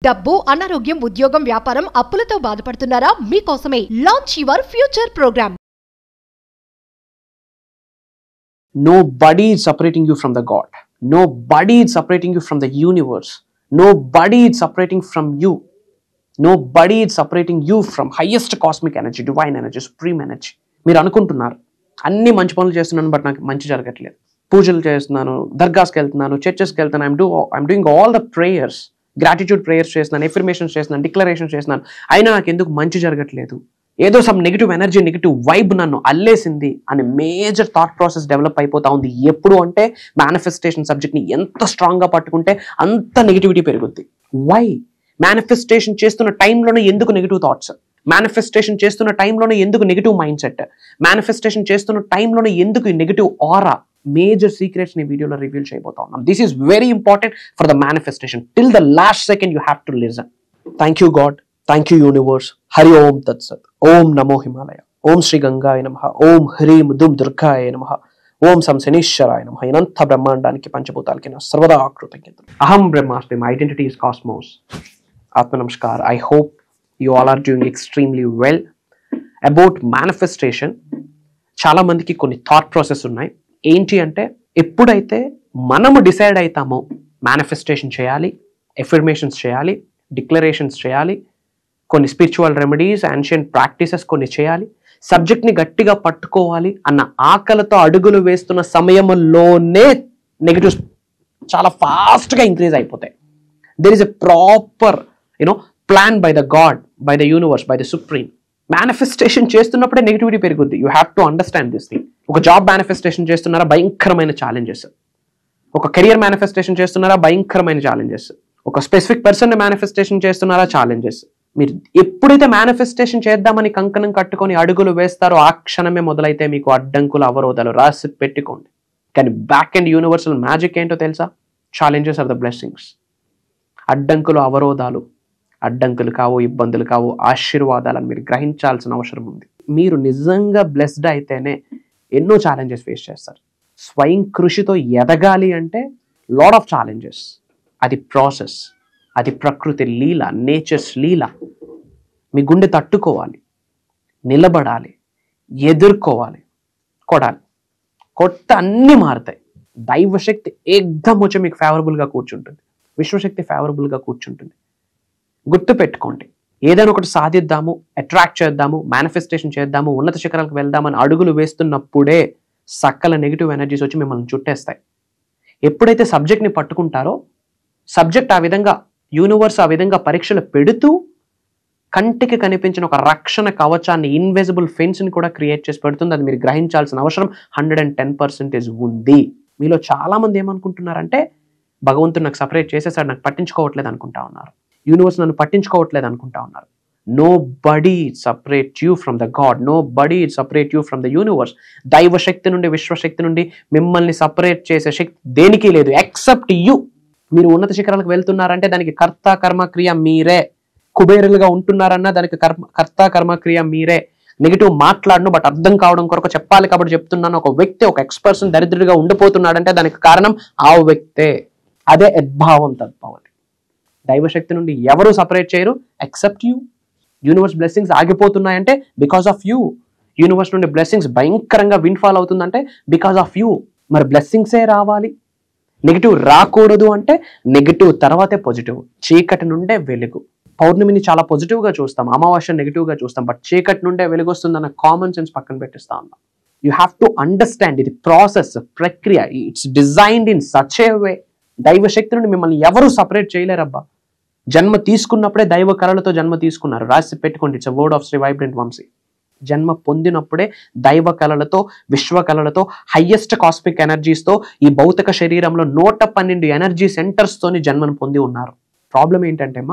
డబ్బు, అనారోగ్యం, ఉద్యోగం, వ్యాపారం, అప్పులతో బాధపడుతున్నారా? మీకోసమే launch your future program. Nobody is separating you from the God. Nobody is separating you from the universe. Nobody is separating from you. Nobody is separating you from highest cosmic energy, divine energy, supreme energy. మీరు అనుకుంటున్నారు అన్ని మంచి పనులు చేస్తున్నాను but నాకు మంచి జరగట్లేదు. పూజలు చేస్తున్నాను, దర్గాస్కి వెళ్తున్నాను, చర్చెస్కి వెళ్తున్నాను, I'm doing all the prayers, gratitude prayers చేస్తున్నాను, ఎఫర్మేషన్స్ చేస్తున్నాను, డిక్లరేషన్స్ చేస్తున్నాను, అయినా నాకు ఎందుకు మంచి జరగట్లేదు, ఏదో some negative energy, negative vibe నన్ను అల్లేసింది అనే మేజర్ థాట్ ప్రాసెస్ డెవలప్ అయిపోతా ఉంది. ఎప్పుడు అంటే మేనిఫెస్టేషన్ సబ్జెక్ట్ని ఎంత స్ట్రాంగ్గా పట్టుకుంటే అంత నెగిటివిటీ పెరుగుద్ది. వై? మేనిఫెస్టేషన్ చేస్తున్న టైంలోనే ఎందుకు నెగిటివ్ థాట్స్, మేనిఫెస్టేషన్ చేస్తున్న టైంలోనే ఎందుకు నెగిటివ్ మైండ్ సెట్, మేనిఫెస్టేషన్ చేస్తున్న టైంలోనే ఎందుకు నెగిటివ్ ఆరా, మేజర్ సీక్రెట్స్ ని వీడియోలో రివీల్ చేయబోతా ఉన్నాం. This is very important for the manifestation. Till the last second you have to listen. Thank you God, thank you universe. Hari ఓం తత్సత్. ఓం నమో హిమాలయ. ఓం శ్రీ గంగాయ నమః. ఓం హ్రీం దుమ్ దుర్గాయ నమః. ఓం సం శనీశ్వరాయ నమః. ఇనంత బ్రహ్మాండానికి పంచభూతాలకి నా సర్వదా కృతజ్ఞతలు. అహం బ్రహ్మాస్మి. My identity is cosmos. ఆత్మ నమస్కార్. I hope you all are doing extremely well. About manifestation, చాలా మందికి కొన్ని థాట్ ప్రాసెస్ ఉన్నాయి. ఏంటి అంటే, ఎప్పుడైతే మనము డిసైడ్ అవుతామో మేనిఫెస్టేషన్ చేయాలి, ఎఫర్మేషన్స్ చేయాలి, డిక్లరేషన్స్ చేయాలి, కొన్ని స్పిరిచువల్ రెమెడీస్, యాన్షియంట్ ప్రాక్టీసెస్ కొన్ని చేయాలి, సబ్జెక్ట్ని గట్టిగా పట్టుకోవాలి అన్న ఆకలితో అడుగులు వేస్తున్న సమయంలోనే నెగిటివ్స్ చాలా ఫాస్ట్గా ఇంక్రీజ్ అయిపోతాయి. There is a proper plan by the God, by the universe, by the supreme. Manifestation చేస్తున్నప్పుడే నెగిటివిటీ పెరుగుద్ది. You have to understand this thing. ఒక జాబ్ మేనిఫెస్టేషన్ చేస్తున్నారా, భయంకరమైన ఛాలెంజెస్. ఒక కెరియర్ మేనిఫెస్టేషన్ చేస్తున్నారా, భయంకరమైన ఛాలెంజెస్. ఒక స్పెసిఫిక్ పర్సన్ మేనిఫెస్టేషన్ చేస్తున్నారా, ఛాలెంజెస్. మీరు ఎప్పుడైతే మేనిఫెస్టేషన్ చేద్దామని కంకణం కట్టుకొని అడుగులు వేస్తారో ఆ క్షణమే మొదలైతే మీకు అడ్డంకులు, అవరోధాలు రాసి పెట్టుకోండి. కానీ బ్యాక్ అండ్ యూనివర్సల్ మ్యాజిక్ ఏంటో తెలుసా? Challenges are the blessings. అడ్డంకులు, అవరోధాలు అడ్డంకులు కావు, ఇబ్బందులు కావు, ఆశీర్వాదాలను మీరు గ్రహించాల్సిన అవసరం ఉంది. మీరు నిజంగా బ్లెస్డ్ అయితేనే ఎన్నో ఛాలెంజెస్ ఫేస్ చేస్తారు. స్వయం కృషితో ఎదగాలి అంటే లాట్ ఆఫ్ ఛాలెంజెస్. అది ప్రాసెస్, అది ప్రకృతి లీల, నేచర్స్ లీల. మీ గుండె తట్టుకోవాలి, నిలబడాలి, ఎదుర్కోవాలి, కొడాలి. కొత్త అన్నీ మారుతాయి. దైవశక్తి ఏకదం వచ్చి మీకు ఫేవరబుల్గా కూర్చుంటుంది, విశ్వశక్తి ఫేవరబుల్గా కూర్చుంటుంది. గుర్తుపెట్టుకోండి, ఏదైనా ఒకటి సాధిద్దాము, అట్రాక్ట్ చేద్దాము, మేనిఫెస్టేషన్ చేద్దాము, ఉన్నత శిఖరాలకు వెళ్దామని అడుగులు వేస్తున్నప్పుడే సకల నెగిటివ్ ఎనర్జీస్ వచ్చి మిమ్మల్ని చుట్టేస్తాయి. ఎప్పుడైతే సబ్జెక్ట్ని పట్టుకుంటారో, సబ్జెక్ట్ ఆ విధంగా, యూనివర్స్ ఆ విధంగా పరీక్షలు పెడుతూ కంటికి కనిపించిన ఒక రక్షణ కవచాన్ని, ఇన్విజిబుల్ ఫెన్స్ని కూడా క్రియేట్ చేసి పెడుతుంది. అది మీరు గ్రహించాల్సిన అవసరం 110% ఉంది. మీలో చాలామంది ఏమనుకుంటున్నారంటే, భగవంతుడు నాకు సపరేట్ చేసేసాడు, నాకు పట్టించుకోవట్లేదు అనుకుంటా ఉన్నారు. యూనివర్స్ నన్ను పట్టించుకోవట్లేదు అనుకుంటా ఉన్నారు. Nobody separate you from the God. Nobody separate you from the universe. దైవశక్తి నుండి, విశ్వశక్తి నుండి మిమ్మల్ని సపరేట్ చేసే శక్తి దేనికి లేదు ఎక్సెప్ట్ యూ. మీరు ఉన్నత శిఖరాలకు వెళ్తున్నారంటే దానికి కర్త కర్మ క్రియ మీరే. కుబేరులుగా ఉంటున్నారన్నా దానికి కర్త కర్మ క్రియ మీరే. నెగిటివ్ మాట్లాడను బట్ అర్థం కావడం కొరకు చెప్పాలి కాబట్టి చెప్తున్నాను. ఒక వ్యక్తి, ఒక ఎక్స్పర్సన్ దరిద్రుడిగా ఉండిపోతున్నాడంటే దానికి కారణం ఆ వ్యక్తే. అదే యద్భావం తద్భావం. దైవశక్తి నుండి ఎవరు సపరేట్ చేయరు ఎక్సెప్ట్ యూ. యూనివర్స్ బ్లెస్సింగ్స్ ఆగిపోతున్నాయంటే బికాస్ ఆఫ్ యూ. యూనివర్స్ నుండి బ్లెస్సింగ్స్ భయంకరంగా విన్ఫాల్ అవుతుందంటే బికాస్ ఆఫ్ యూ. మరి బ్లెస్సింగ్సే రావాలి, నెగిటివ్ రాకూడదు అంటే నెగిటివ్ తర్వాతే పాజిటివ్. చీకటి నుండే వెలుగు. పౌర్ణమిని చాలా పాజిటివ్గా చూస్తాం, అమావాస్య నెగిటివ్గా చూస్తాం, బట్ చీకటి నుండే వెలుగు వస్తుందన్న కామన్ సెన్స్ పక్కన పెట్టిస్తా ఉన్నాం. యూ హ్యావ్ టు అండర్స్టాండ్ ఇది ప్రాసెస్, ప్రక్రియ. It's designed in such a way. దైవశక్తి నుండి మిమ్మల్ని ఎవరు సపరేట్ చేయలేరబ్బా. జన్మ తీసుకున్నప్పుడే దైవ కళలతో జన్మ తీసుకున్నారు. రాసి పెట్టుకోండి. It's word of Shri vibrant Vamshi. జన్మ పొందినప్పుడే దైవ కళలతో, విశ్వ కళలతో, హయ్యెస్ట్ కాస్మిక్ ఎనర్జీస్తో ఈ భౌతిక శరీరంలో 112 ఎనర్జీ సెంటర్స్తోని జన్మను పొంది ఉన్నారు. ప్రాబ్లం ఏంటంటే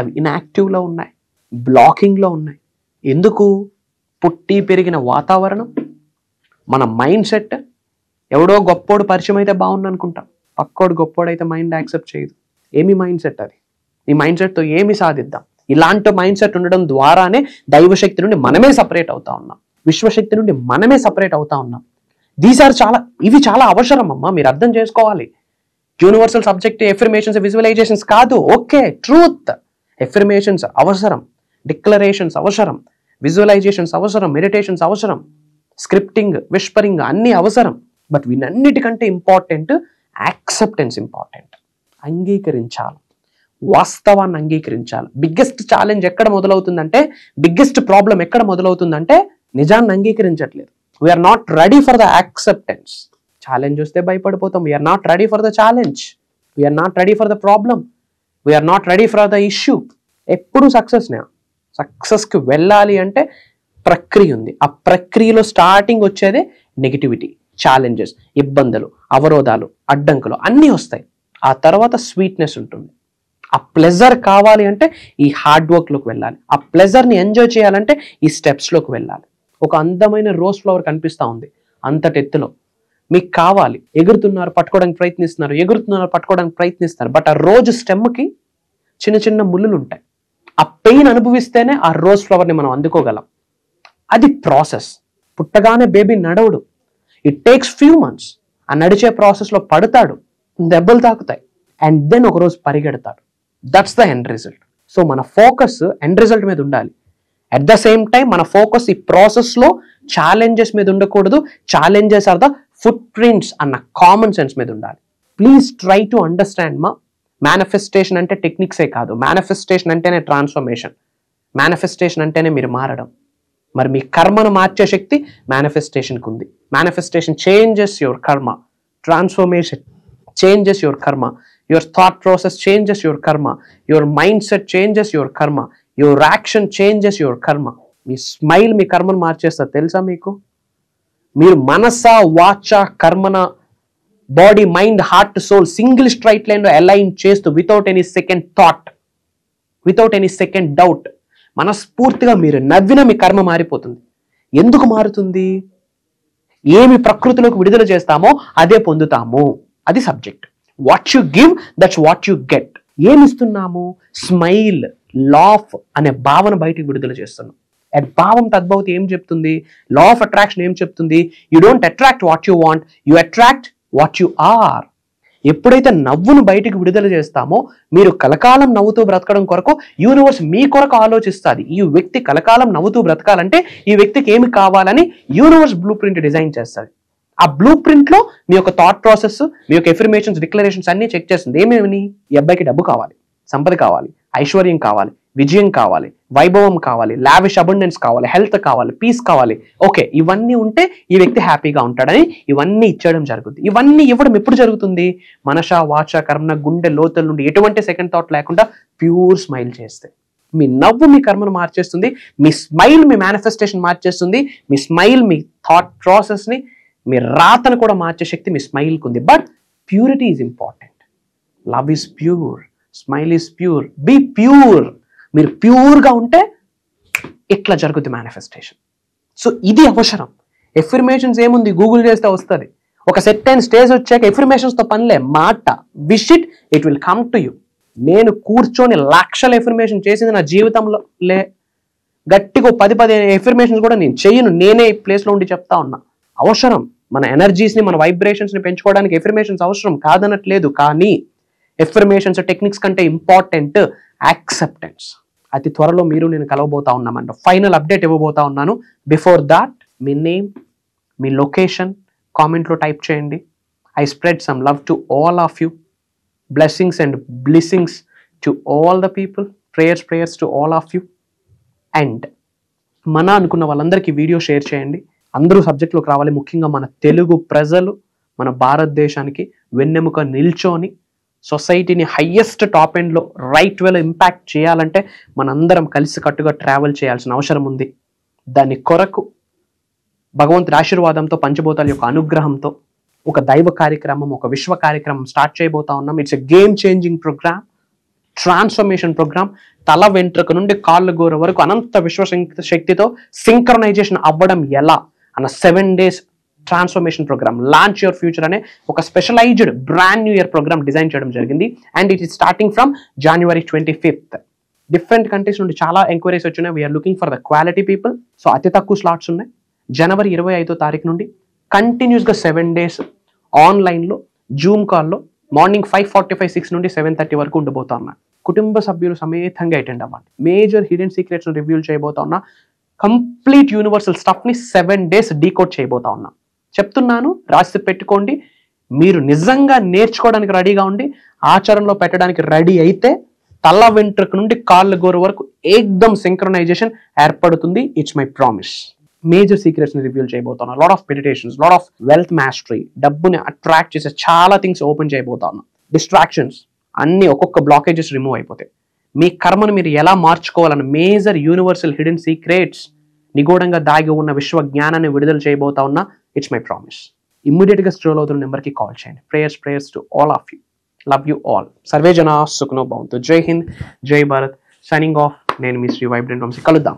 అవి ఇన్యాక్టివ్లో ఉన్నాయి, బ్లాకింగ్లో ఉన్నాయి. ఎందుకు? పుట్టి పెరిగిన వాతావరణం, మన మైండ్ సెట్. ఎవడో గొప్పోడు పరిచయం అయితే బాగుంది అనుకుంటాం, పక్కోడు గొప్పోడైతే మైండ్ యాక్సెప్ట్ చేయదు. ఏమి మైండ్ సెట్ అది? ఈ మైండ్ సెట్తో ఏమి సాధిద్దాం? ఇలాంటి మైండ్ సెట్ ఉండడం ద్వారానే దైవశక్తి నుండి మనమే సపరేట్ అవుతా ఉన్నాం, విశ్వశక్తి నుండి మనమే సపరేట్ అవుతా ఉన్నాం. ఇవి చాలా అవసరం అమ్మా, మీరు అర్థం చేసుకోవాలి. యూనివర్సల్ సబ్జెక్ట్ ఎఫర్మేషన్స్ విజువలైజేషన్స్ కాదు. Okay, truth. ఎఫర్మేషన్స్ అవసరం, డిక్లరేషన్స్ అవసరం, విజువలైజేషన్స్ అవసరం, మెడిటేషన్స్ అవసరం, స్క్రిప్టింగ్, విస్పరింగ్ అన్నీ అవసరం. బట్ వీటన్నిటికంటే ఇంపార్టెంట్ యాక్సెప్టెన్స్ ఇంపార్టెంట్. అంగీకరించాలి, వాస్తవాన్ని అంగీకరించాలి. బిగ్గెస్ట్ ఛాలెంజ్ ఎక్కడ మొదలవుతుందంటే, బిగ్గెస్ట్ ప్రాబ్లం ఎక్కడ మొదలవుతుందంటే నిజాన్ని అంగీకరించట్లేదు. We are not ready for the acceptance. Challenge వస్తే భయపడిపోతాం. We are not ready for the challenge, we are not ready for the problem, we are not ready for the issue. ఎప్పుడు సక్సెస్కి వెళ్ళాలి అంటే ప్రక్రియ ఉంది. ఆ ప్రక్రియలో స్టార్టింగ్ వచ్చేదే నెగిటివిటీ, ఛాలెంజెస్, ఇబ్బందులు, అవరోధాలు, అడ్డంకులు అన్నీ వస్తాయి. ఆ తర్వాత స్వీట్నెస్ ఉంటుంది. ఆ ప్లెజర్ కావాలి అంటే ఈ హార్డ్ వర్క్లోకి వెళ్ళాలి. ఆ ప్లెజర్ని ఎంజాయ్ చేయాలంటే ఈ స్టెప్స్లోకి వెళ్ళాలి. ఒక అందమైన రోజ్ ఫ్లవర్ కనిపిస్తూ ఉంది అంతటి ఎత్తులో, మీకు కావాలి, ఎగురుతున్నారు, పట్టుకోవడానికి ప్రయత్నిస్తున్నారు. బట్ ఆ రోజు స్టెమ్కి చిన్న చిన్న ముళ్ళులు ఉంటాయి. ఆ పెయిన్ అనుభవిస్తేనే ఆ రోజ్ ఫ్లవర్ని మనం అందుకోగలం. అది ప్రాసెస్. పుట్టగానే బేబీ నడవడు. It takes few months. ఆ నడిచే ప్రాసెస్లో పడతాడు, దెబ్బలు తాకుతాయి, అండ్ దెన్ ఒకరోజు పరిగెడతాడు. That's the end result. So మన ఫోకస్ ఎండ్ రిజల్ట్ మీద ఉండాలి. అట్ ద సేమ్ టైం మన ఫోకస్ ఈ ప్రాసెస్లో ఛాలెంజెస్ మీద ఉండకూడదు. Challenges are the footprints అన్న కామన్ సెన్స్ మీద ఉండాలి. ప్లీజ్ ట్రై టు అండర్స్టాండ్ మా. మేనిఫెస్టేషన్ అంటే టెక్నిక్సే కాదు. మేనిఫెస్టేషన్ అంటేనే ట్రాన్స్ఫర్మేషన్. మేనిఫెస్టేషన్ అంటేనే మీరు మారడం. మరి మీ కర్మను మార్చే శక్తి మేనిఫెస్టేషన్కి ఉంది. మేనిఫెస్టేషన్ చేంజెస్ యువర్ కర్మ. Transformation changes your karma. Your thought process changes your karma. Your mindset changes your karma. Your action changes your karma. మీ స్మైల్ మీ కర్మను మార్చేస్తారు తెలుసా మీకు? మీరు మనస, వాచ, కర్మన, body, mind, heart, soul single straight లైన్లో అలైన్ చేస్తూ without any second thought, without any second doubt మనస్ఫూర్తిగా మీరు నవ్విన మీ కర్మ మారిపోతుంది. ఎందుకు మారుతుంది? ఏమి ప్రకృతిలోకి విడుదల చేస్తామో అదే పొందుతాము. అది subject. What you give that's what you get. ఏమిస్తున్నాము? స్మైల్, లాఫ్ అనే భావన బయటికి విడుదల చేస్తున్నాం. అండ్ భావం తద్భవతి ఏం చెప్తుంది? లా ఆఫ్ అట్రాక్షన్ ఏం చెప్తుంది? You don't attract what you want, you attract what you are. ఎప్పుడైతే నవ్వును బయటికి విడుదల చేస్తామో, మీరు కలకాలం నవ్వుతూ బ్రతకడం కొరకు యూనివర్స్ మీ కొరకు ఆలోచిస్తుంది. ఈ వ్యక్తి కలకాలం నవ్వుతూ బ్రతకాలంటే ఈ వ్యక్తికి ఏమి కావాలని యూనివర్స్ బ్లూ ప్రింట్ డిజైన్ చేస్తుంది. ఆ బ్లూ ప్రింట్ లో మీ యొక్క థాట్ ప్రాసెస్, మీ యొక్క ఎఫర్మేషన్స్, డిక్లరేషన్స్ అన్ని చెక్ చేస్తుంది. ఏమేమి? ఈ అబ్బాయికి డబ్బు కావాలి, సంపద కావాలి, ఐశ్వర్యం కావాలి, విజయం కావాలి, వైభవం కావాలి, లావిష్ అబండెన్స్ కావాలి, హెల్త్ కావాలి, పీస్ కావాలి. ఓకే, ఇవన్నీ ఉంటే ఈ వ్యక్తి హ్యాపీగా ఉంటాడని ఇవన్నీ ఇచ్చేయడం జరుగుతుంది. ఇవన్నీ ఇవ్వడం ఎప్పుడు జరుగుతుంది? మనస, వాచ, కర్మ, గుండె లోతుల నుండి ఎటువంటి సెకండ్ థాట్ లేకుండా ప్యూర్ స్మైల్ చేస్తే. మీ నవ్వు మీ కర్మను మార్చేస్తుంది. మీ స్మైల్ మీ మేనిఫెస్టేషన్ మార్చేస్తుంది. మీ స్మైల్ మీ థాట్ ప్రాసెస్ని, మీ రాతను కూడా మార్చే శక్తి మీ స్మైల్కి ఉంది. But purity is important. Love is pure, smile is pure. Be pure. మీరు ప్యూర్గా ఉంటే ఇట్లా జరుగుతుంది మేనిఫెస్టేషన్. సో ఇది అవసరం. ఎఫర్మేషన్స్ ఏముంది? గూగుల్ చేస్తే వస్తుంది. ఒక సెట్ అయిన స్టేజ్ వచ్చాక ఎఫర్మేషన్స్తో పనిలే, మాట. Wish it, it will come to you. నేను కూర్చొని లక్షల ఎఫర్మేషన్ చేసింది నా జీవితంలో లే. గట్టిగా 10 ఎఫర్మేషన్స్ కూడా నేను చెయ్యను. నేనే ఈ ప్లేస్లో ఉండి చెప్తా ఉన్నా. అవసరం. మన ఎనర్జీస్ని, మన వైబ్రేషన్స్ని పెంచుకోవడానికి ఎఫర్మేషన్స్ అవసరం కాదనట్లేదు. కానీ ఎఫర్మేషన్స్ టెక్నిక్స్ కంటే ఇంపార్టెంట్ యాక్సెప్టెన్స్. అతి త్వరలో మీరు నేను కలవబోతా ఉన్నామంట. ఫైనల్ అప్డేట్ ఇవ్వబోతా ఉన్నాను. బిఫోర్ దాట్ మీ నేమ్, మీ లొకేషన్ కామెంట్లో టైప్ చేయండి. I spread some love to all of you. Blessings and blessings to all the people. Prayers to all of you. And మన అనుకున్న వాళ్ళందరికీ వీడియో షేర్ చేయండి. అందరూ సబ్జెక్ట్లోకి రావాలి. ముఖ్యంగా మన తెలుగు ప్రజలు మన భారతదేశానికి వెన్నెముక నిల్చొని సొసైటీని హయ్యెస్ట్ టాప్ ఎండ్లో రైట్ వేలో ఇంపాక్ట్ చేయాలంటే మనందరం కలిసి కట్టుగా ట్రావెల్ చేయాల్సిన అవసరం ఉంది. దాని కొరకు భగవంతుడి ఆశీర్వాదంతో, పంచభూతాల యొక్క అనుగ్రహంతో ఒక దైవ కార్యక్రమం, ఒక విశ్వ కార్యక్రమం స్టార్ట్ చేయబోతా ఉన్నాం. It's a game changing program, transformation program. తల వెంట్రుక నుండి కాళ్ళ గోర వరకు అనంత విశ్వ శక్తితో సింక్రనైజేషన్ అవ్వడం ఎలా అన్న 7 days transformation program. Launch your future అనే ఒక specialized brand new year program design చేయడం జరిగింది. And it is starting from January 25th. Different countries నుండి చాలా ఎంక్వైరీస్ వచ్చినాయి. We're looking for the quality people. So అతి తక్కువ స్లాట్స్ ఉన్నాయి. January 25వ తారీఖు నుండి కంటిన్యూస్గా 7 days ఆన్లైన్లో జూమ్ కాల్లో మార్నింగ్ 5:45 6 నుండి 7:30 వరకు ఉండబోతా ఉన్నా. కుటుంబ సభ్యులు సమేతంగా అటెండ్ అవ్వండి. మేజర్ హిడెన్ సీక్రెట్స్ రివ్యూల్ చేయబోతా ఉన్నా. కంప్లీట్ యూనివర్సల్ స్టఫ్ని 7 days డీకోడ్ చేయబోతా ఉన్నా. చెప్తున్నాను, రాసి పెట్టుకోండి. మీరు నిజంగా నేర్చుకోవడానికి రెడీగా ఉండి ఆచరణలో పెట్టడానికి రెడీ అయితే తల వెంట్రుక నుండి కాళ్ళ గోరు వరకు ఏకదమ్ సింక్రనైజేషన్ ఏర్పడుతుంది. It's my promise. మేజర్ సీక్రెట్స్ని రివ్యూల్ చేయబోతున్నా. Lot of meditations, lot of wealth mastery, డబ్బుని అట్రాక్ట్ చేసే చాలా థింగ్స్ ఓపెన్ చేయబోతా ఉన్నా. డిస్ట్రాక్షన్స్ అన్ని ఒక్కొక్క బ్లాకేజెస్ రిమూవ్ అయిపోతాయి. మీ కర్మను మీరు ఎలా మార్చుకోవాలన్న మేజర్ యూనివర్సల్ హిడెన్ సీక్రెట్స్, నిగూఢంగా దాగి ఉన్న విశ్వ జ్ఞానాన్ని విడుదల చేయబోతా ఉన్నా. It's my promise. ఇమ్మీడియట్గా స్క్రోల్ అవుతున్న నెంబర్కి కాల్ చేయండి. Prayers to all of you. Love you all. Survey జనా సుఖనో భవంతు. జై హింద్, జై భారత్. Signing off. నేను మీ శ్రీ వైబ్రెంట్ వంశీ. కలుద్దాం.